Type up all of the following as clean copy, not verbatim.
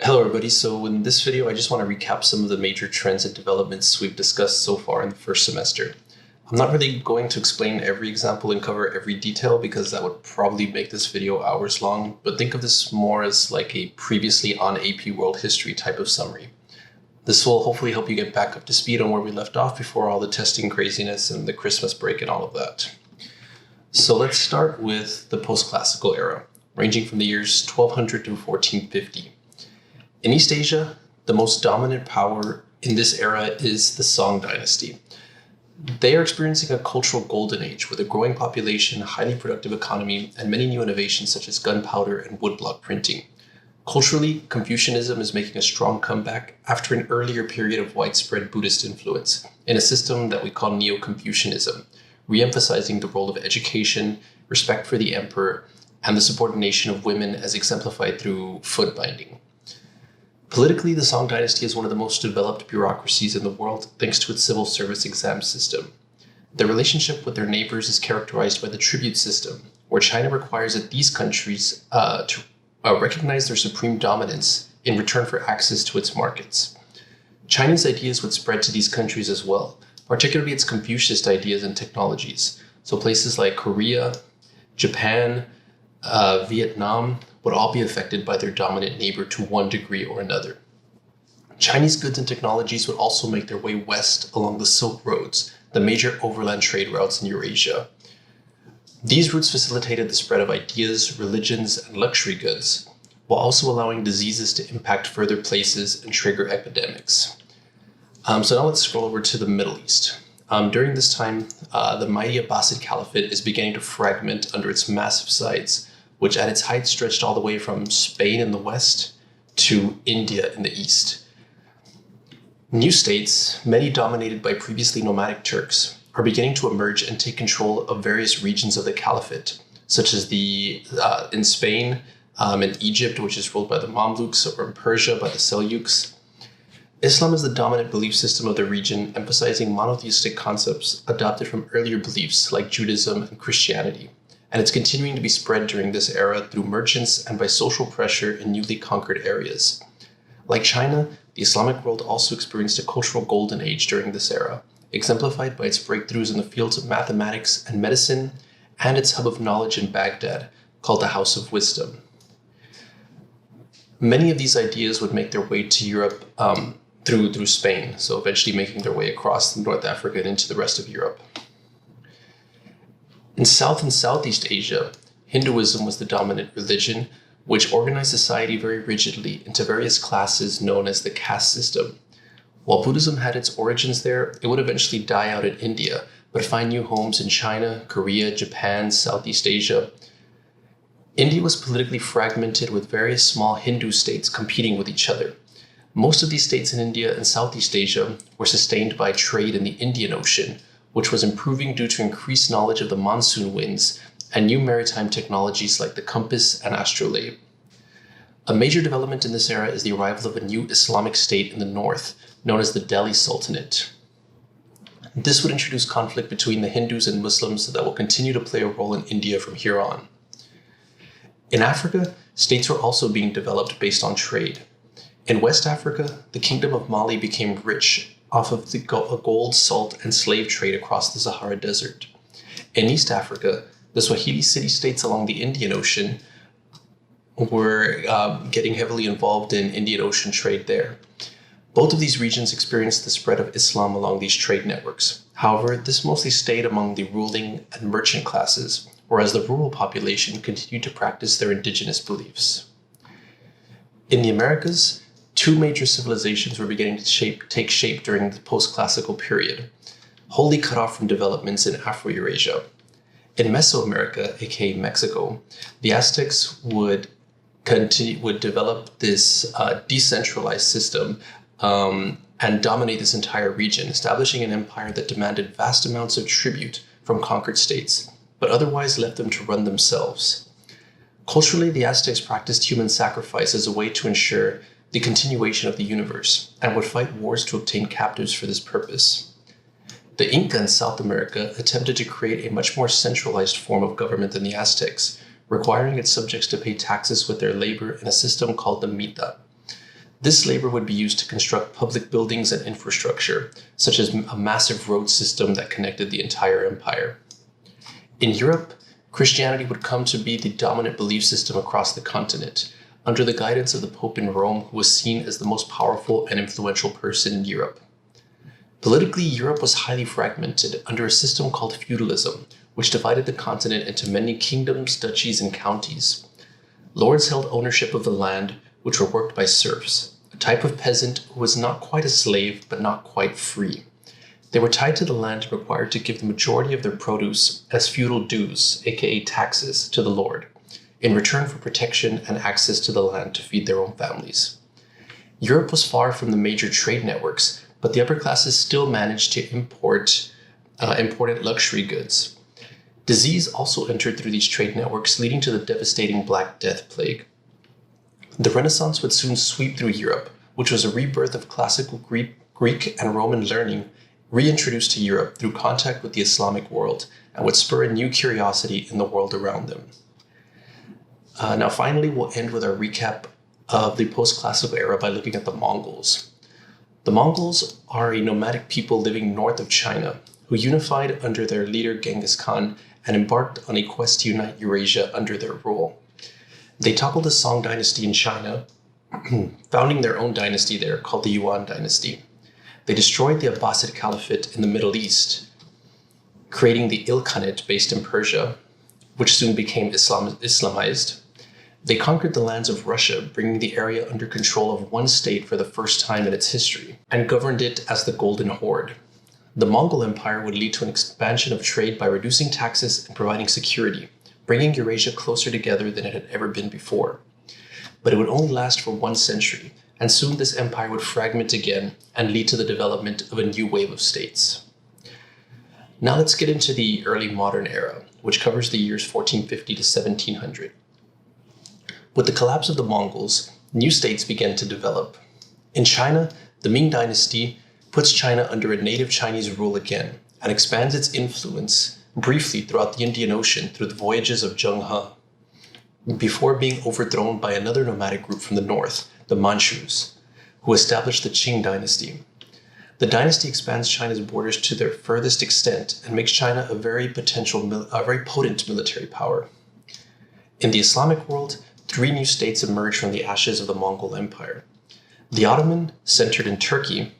Hello, everybody. So, in this video, I just want to recap some of the major trends and developments we've discussed so far in the first semester. I'm not really going to explain every example and cover every detail because that would probably make this video hours long, but think of this more as like a previously on AP World History type of summary. This will hopefully help you get back up to speed on where we left off before all the testing craziness and the Christmas break and all of that. So let's start with the post-classical era, ranging from the years 1200 to 1450. In East Asia, the most dominant power in this era is the Song dynasty. They are experiencing a cultural golden age with a growing population, highly productive economy, and many new innovations such as gunpowder and woodblock printing. Culturally, Confucianism is making a strong comeback after an earlier period of widespread Buddhist influence in a system that we call Neo-Confucianism, re-emphasizing the role of education, respect for the emperor, and the subordination of women as exemplified through foot binding. Politically, the Song dynasty is one of the most developed bureaucracies in the world thanks to its civil service exam system. Their relationship with their neighbors is characterized by the tribute system, where China requires that these countries to recognize their supreme dominance in return for access to its markets. Chinese ideas would spread to these countries as well, particularly its Confucianist ideas and technologies. So places like Korea, Japan, Vietnam would all be affected by their dominant neighbor to one degree or another. Chinese goods and technologies would also make their way west along the Silk Roads, the major overland trade routes in Eurasia. These routes facilitated the spread of ideas, religions, and luxury goods, while also allowing diseases to impact further places and trigger epidemics. So now let's scroll over to the Middle East. During this time, the mighty Abbasid Caliphate is beginning to fragment under its massive sides, which at its height stretched all the way from Spain in the west to India in the east. New states, many dominated by previously nomadic Turks, are beginning to emerge and take control of various regions of the Caliphate, such as in Spain, in Egypt, which is ruled by the Mamluks, or in Persia by the Seljuks. Islam is the dominant belief system of the region, emphasizing monotheistic concepts adopted from earlier beliefs like Judaism and Christianity, and it's continuing to be spread during this era through merchants and by social pressure in newly conquered areas. Like China, the Islamic world also experienced a cultural golden age during this era, exemplified by its breakthroughs in the fields of mathematics and medicine, and its hub of knowledge in Baghdad, called the House of Wisdom. Many of these ideas would make their way to Europe through Spain, so eventually making their way across North Africa and into the rest of Europe. In South and Southeast Asia, Hinduism was the dominant religion, which organized society very rigidly into various classes known as the caste system. While Buddhism had its origins there, it would eventually die out in India, but find new homes in China, Korea, Japan, Southeast Asia. India was politically fragmented with various small Hindu states competing with each other. Most of these states in India and Southeast Asia were sustained by trade in the Indian Ocean, which was improving due to increased knowledge of the monsoon winds and new maritime technologies like the compass and astrolabe. A major development in this era is the arrival of a new Islamic state in the north, known as the Delhi Sultanate. This would introduce conflict between the Hindus and Muslims that will continue to play a role in India from here on. In Africa, states were also being developed based on trade. In West Africa, the Kingdom of Mali became rich off of the gold, salt, and slave trade across the Sahara Desert. In East Africa, the Swahili city-states along the Indian Ocean were getting heavily involved in Indian Ocean trade there. Both of these regions experienced the spread of Islam along these trade networks. However, this mostly stayed among the ruling and merchant classes, whereas the rural population continued to practice their indigenous beliefs. In the Americas, two major civilizations were beginning to take shape during the post-classical period, wholly cut off from developments in Afro-Eurasia. In Mesoamerica, aka Mexico, the Aztecs would develop this decentralized system and dominate this entire region, establishing an empire that demanded vast amounts of tribute from conquered states, but otherwise left them to run themselves. Culturally, the Aztecs practiced human sacrifice as a way to ensure the continuation of the universe, and would fight wars to obtain captives for this purpose. The Inca in South America attempted to create a much more centralized form of government than the Aztecs, requiring its subjects to pay taxes with their labor in a system called the mita. This labor would be used to construct public buildings and infrastructure, such as a massive road system that connected the entire empire. In Europe, Christianity would come to be the dominant belief system across the continent, under the guidance of the Pope in Rome, who was seen as the most powerful and influential person in Europe. Politically, Europe was highly fragmented under a system called feudalism, which divided the continent into many kingdoms, duchies, and counties. Lords held ownership of the land, which were worked by serfs, a type of peasant who was not quite a slave, but not quite free. They were tied to the land and required to give the majority of their produce as feudal dues, aka taxes, to the lord, in return for protection and access to the land to feed their own families. Europe was far from the major trade networks, but the upper classes still managed to import important luxury goods. Disease also entered through these trade networks, leading to the devastating Black Death plague. The Renaissance would soon sweep through Europe, which was a rebirth of classical Greek and Roman learning reintroduced to Europe through contact with the Islamic world, and would spur a new curiosity in the world around them. Now finally, we'll end with our recap of the post-classical era by looking at the Mongols. The Mongols are a nomadic people living north of China, who unified under their leader Genghis Khan and embarked on a quest to unite Eurasia under their rule. They toppled the Song dynasty in China, founding their own dynasty there called the Yuan dynasty. They destroyed the Abbasid Caliphate in the Middle East, creating the Ilkhanate based in Persia, which soon became Islamized. They conquered the lands of Russia, bringing the area under control of one state for the first time in its history, and governed it as the Golden Horde. The Mongol Empire would lead to an expansion of trade by reducing taxes and providing security, bringing Eurasia closer together than it had ever been before. But it would only last for 1 century, and soon this empire would fragment again and lead to the development of a new wave of states. Now let's get into the early modern era, which covers the years 1450 to 1700. With the collapse of the Mongols, new states began to develop. In China, the Ming Dynasty puts China under a native Chinese rule again and expands its influence briefly throughout the Indian Ocean through the voyages of Zheng He, before being overthrown by another nomadic group from the north, the Manchus, who established the Qing Dynasty. The dynasty expands China's borders to their furthest extent and makes China a very potent military power. In the Islamic world, 3 new states emerged from the ashes of the Mongol Empire. The Ottoman, centered in Turkey,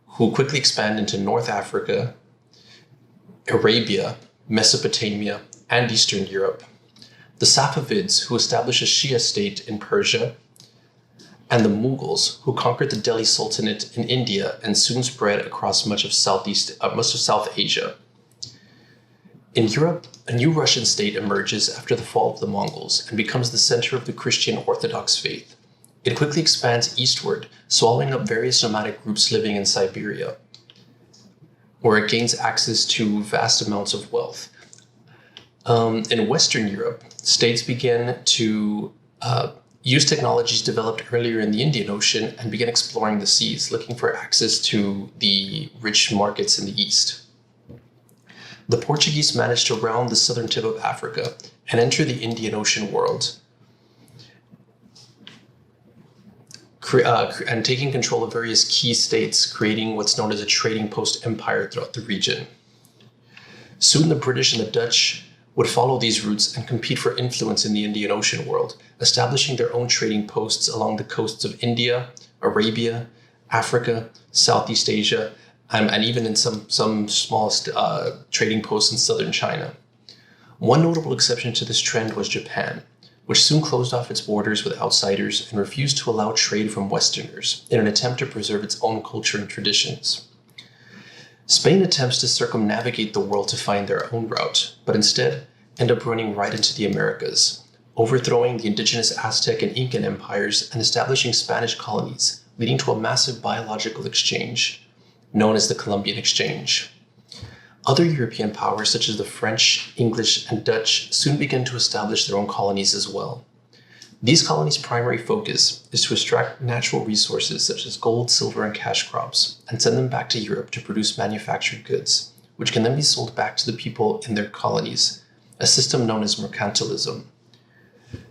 who quickly expand into North Africa, Arabia, Mesopotamia, and Eastern Europe. The Safavids, who established a Shia state in Persia, and the Mughals, who conquered the Delhi Sultanate in India and soon spread across much of South Asia. In Europe, a new Russian state emerges after the fall of the Mongols and becomes the center of the Christian Orthodox faith. It quickly expands eastward, swallowing up various nomadic groups living in Siberia, where it gains access to vast amounts of wealth. In Western Europe, states began to use technologies developed earlier in the Indian Ocean and began exploring the seas, looking for access to the rich markets in the east. The Portuguese managed to round the southern tip of Africa and enter the Indian Ocean world, and taking control of various key states, creating what's known as a trading post empire throughout the region. Soon the British and the Dutch would follow these routes and compete for influence in the Indian Ocean world, establishing their own trading posts along the coasts of India, Arabia, Africa, Southeast Asia, and even in some small trading posts in southern China. One notable exception to this trend was Japan, which soon closed off its borders with outsiders and refused to allow trade from Westerners in an attempt to preserve its own culture and traditions. Spain attempts to circumnavigate the world to find their own route, but instead end up running right into the Americas, overthrowing the indigenous Aztec and Incan empires and establishing Spanish colonies, leading to a massive biological exchange, known as the Columbian Exchange. Other European powers, such as the French, English, and Dutch, soon began to establish their own colonies as well. These colonies' primary focus is to extract natural resources such as gold, silver, and cash crops, and send them back to Europe to produce manufactured goods, which can then be sold back to the people in their colonies, a system known as mercantilism.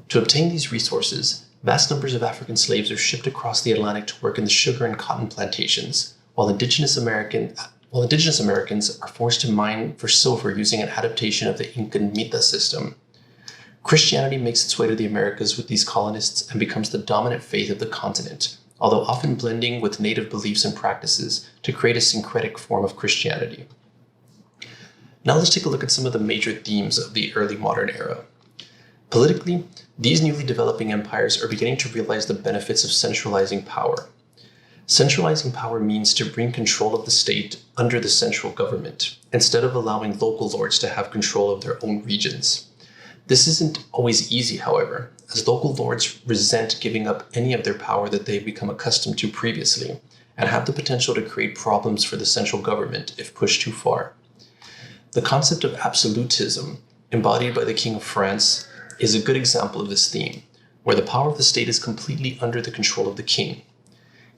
To obtain these resources, Vast numbers of African slaves are shipped across the Atlantic to work in the sugar and cotton plantations, while indigenous Americans are forced to mine for silver using an adaptation of the Incan Mita system. Christianity makes its way to the Americas with these colonists and becomes the dominant faith of the continent, although often blending with native beliefs and practices to create a syncretic form of Christianity. Now let's take a look at some of the major themes of the early modern era. Politically, these newly developing empires are beginning to realize the benefits of centralizing power. Centralizing power means to bring control of the state under the central government, instead of allowing local lords to have control of their own regions. This isn't always easy, however, as local lords resent giving up any of their power that they've become accustomed to previously, and have the potential to create problems for the central government if pushed too far. The concept of absolutism, embodied by the King of France, is a good example of this theme, where the power of the state is completely under the control of the king.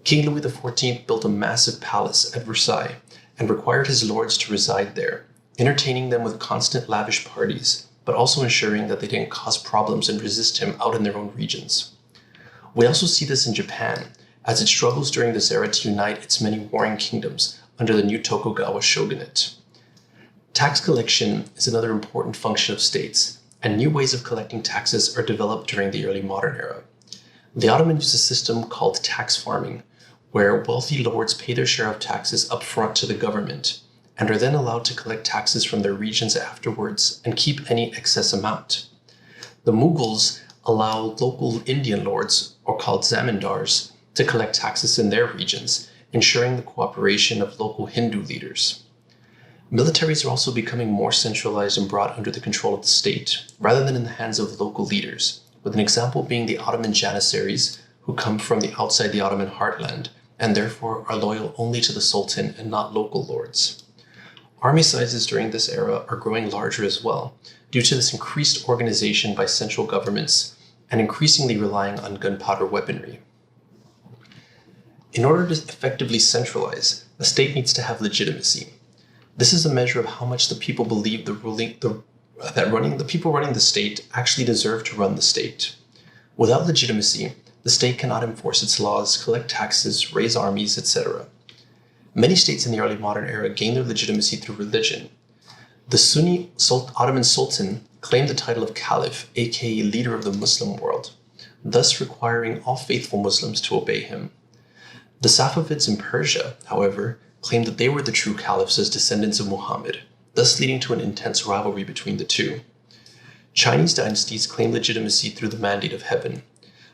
King Louis XIV built a massive palace at Versailles and required his lords to reside there, entertaining them with constant lavish parties, but also ensuring that they didn't cause problems and resist him out in their own regions. We also see this in Japan, as it struggles during this era to unite its many warring kingdoms under the new Tokugawa shogunate. Tax collection is another important function of states, and new ways of collecting taxes are developed during the early modern era. The Ottoman used a system called tax farming, where wealthy lords pay their share of taxes up front to the government, and are then allowed to collect taxes from their regions afterwards and keep any excess amount. The Mughals allow local Indian lords, or called zamindars, to collect taxes in their regions, ensuring the cooperation of local Hindu leaders. Militaries are also becoming more centralized and brought under the control of the state, rather than in the hands of local leaders, with an example being the Ottoman Janissaries, who come from outside the Ottoman heartland, and therefore are loyal only to the Sultan and not local lords. Army sizes during this era are growing larger as well, due to this increased organization by central governments and increasingly relying on gunpowder weaponry. In order to effectively centralize, a state needs to have legitimacy. This is a measure of how much the people believe the people running the state actually deserve to run the state. Without legitimacy, the state cannot enforce its laws, collect taxes, raise armies, etc. Many states in the early modern era gained their legitimacy through religion. The Sunni Ottoman Sultan claimed the title of Caliph, aka leader of the Muslim world, thus requiring all faithful Muslims to obey him. The Safavids in Persia, however, claimed that they were the true caliphs as descendants of Muhammad, thus leading to an intense rivalry between the two. Chinese dynasties claimed legitimacy through the mandate of heaven.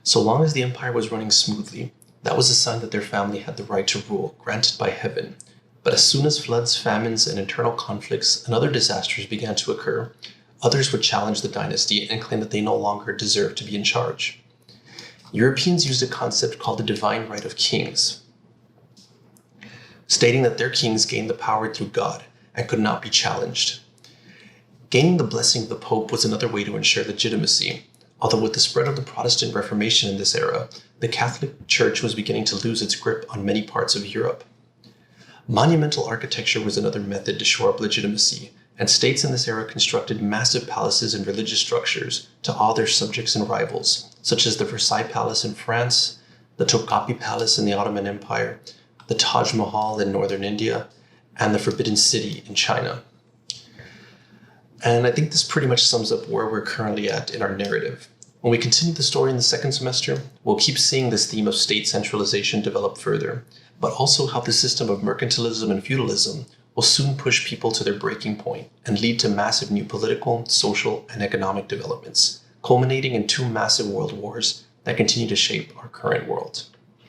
So long as the empire was running smoothly, that was a sign that their family had the right to rule, granted by heaven. But as soon as floods, famines, and internal conflicts and other disasters began to occur, others would challenge the dynasty and claim that they no longer deserved to be in charge. Europeans used a concept called the divine right of kings, stating that their kings gained the power through God and could not be challenged. Gaining the blessing of the Pope was another way to ensure legitimacy, although with the spread of the Protestant Reformation in this era, the Catholic Church was beginning to lose its grip on many parts of Europe. Monumental architecture was another method to shore up legitimacy, and states in this era constructed massive palaces and religious structures to awe their subjects and rivals, such as the Versailles Palace in France, the Topkapi Palace in the Ottoman Empire, the Taj Mahal in northern India, and the Forbidden City in China. And I think this pretty much sums up where we're currently at in our narrative. When we continue the story in the second semester, we'll keep seeing this theme of state centralization develop further, but also how the system of mercantilism and feudalism will soon push people to their breaking point and lead to massive new political, social, and economic developments, culminating in two massive world wars that continue to shape our current world.